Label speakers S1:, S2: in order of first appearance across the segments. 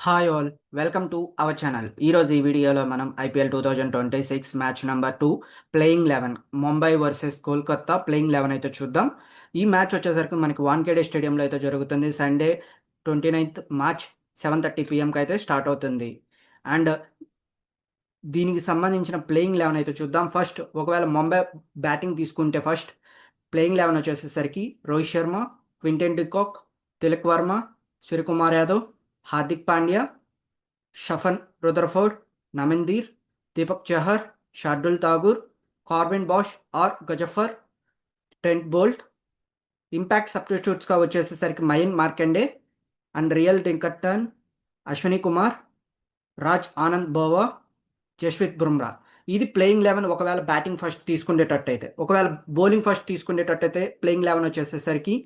S1: Hi all, welcome to our channel. ఈరోజు ఈ వీడియోలో మనం IPL 2026 match number 2 playing 11 Mumbai versus Kolkata playing 11 అయితే చూద్దాం. ఈ మ్యాచ్ వచ్చేసరికి మనకి వాన్ఖేడే స్టేడియంలో అయితే జరుగుతుంది. సండే 29th మార్చ్ 7:30 పిఎంకి అయితే స్టార్ట్ అవుతుంది. అండ్ దీనికి సంబంధించిన ప్లేయింగ్ 11 అయితే చూద్దాం. ఫస్ట్ ఒకవేళ ముంబై బ్యాటింగ్ తీసుకుంటే ఫస్ట్ ప్లేయింగ్ 11 వచ్చేసేసరికి Rohit Sharma, Quinton de Kock, Tilak Varma, Suryakumar Yadav, Hardik Pandya, Sherfane Rutherford, Naman Dhir, Deepak Chahar, Shardul Thakur, Corbin Bosch or Ghazanfar, Trent Boult. Impact సబ్స్టిట్యూట్స్గా వచ్చేసేసరికి Mayank Markande and Ryan Rickelton, Ashwani Kumar, Raj Anand Bawa, Jasprit Bumrah. ఇది ప్లేయింగ్ 11 ఒకవేళ బ్యాటింగ్ ఫస్ట్ తీసుకునేటట్టయితే. ఒకవేళ బౌలింగ్ ఫస్ట్ తీసుకునేటట్టయితే ప్లేయింగ్ 11 వచ్చేసేసరికి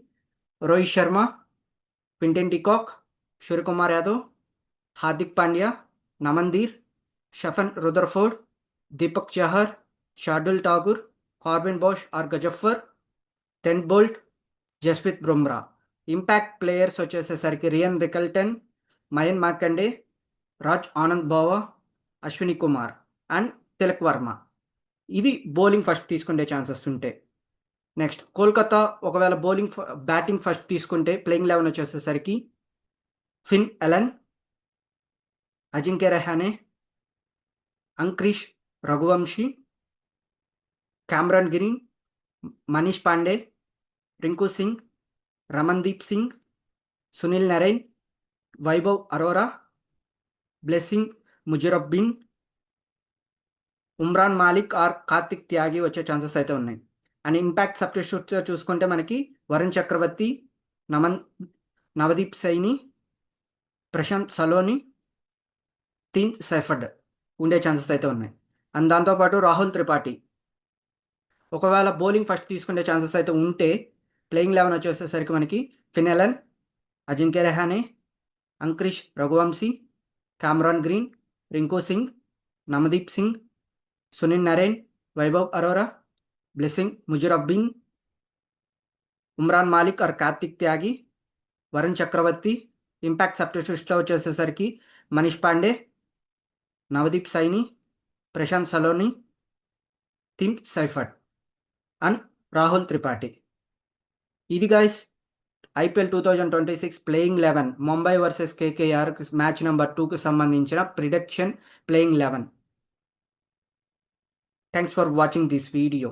S1: Rohit Sharma, Quinton de Kock, Suryakumar Yadav, Hardik Pandya, Naman Dhir, Sherfane Rutherford, Deepak Chahar, Shardul Thakur, Corbin Bosch or Ghazanfar, Trent Boult, Jasprit Bumrah. Impact players వచ్చేసేసరికి Ryan Rickelton, Mayank Markande, Raj Anand Bawa, Ashwani Kumar and Tilak Varma. ఇది బౌలింగ్ ఫస్ట్ తీసుకునే ఛాన్సెస్ ఉంటే. నెక్స్ట్ కోల్కతా ఒకవేళ బ్యాటింగ్ ఫస్ట్ తీసుకుంటే ప్లేయింగ్ 11 వచ్చేసేసరికి Finn Allen, Ajinkya Rahane, Angkrish Raghuvanshi, Cameron Green, Manish Pandey, Rinku Singh, Ramandeep Singh, Sunil Narine, Vaibhav Arora, Blessing Muzarabani, Umran Malik or Kartik త్యాగి వచ్చే chances అయితే ఉన్నాయి. అండ్ ఇంపాక్ట్ సబ్స్టిట్యూట్స్గా చూసుకుంటే మనకి వరుణ్ చక్రవర్తి, నవదీప్ సైని, ప్రశాంత్ సలోని, తీన్ సైఫర్డ్ ఉండే ఛాన్సెస్ అయితే ఉన్నాయి. అండ్ దాంతోపాటు రాహుల్ త్రిపాఠి ఒకవేళ బౌలింగ్ ఫస్ట్ తీసుకునే ఛాన్సెస్ అయితే ఉంటే ప్లేయింగ్ 11 వచ్చేసేసరికి మనకి Finn Allen, Ajinkya Rahane, Angkrish Raghuvanshi, Cameron Green, Rinku Singh, Navdeep Singh, Sunil Narine, Vaibhav Arora, Blessing Muzarabani, Umran Malik or Kartik Tyagi, Varun Chakravarthy. Impact సబ్స్టిట్యూట్స్లో వచ్చేసేసరికి Manish Pandey, Navdeep Saini, Prashant Solanki, Tim Seifert and Rahul Tripathi. ఇది guys IPL 2026 playing 11 Mumbai versus KKR match number 2కి సంబంధించిన prediction playing 11. Thanks for watching this video.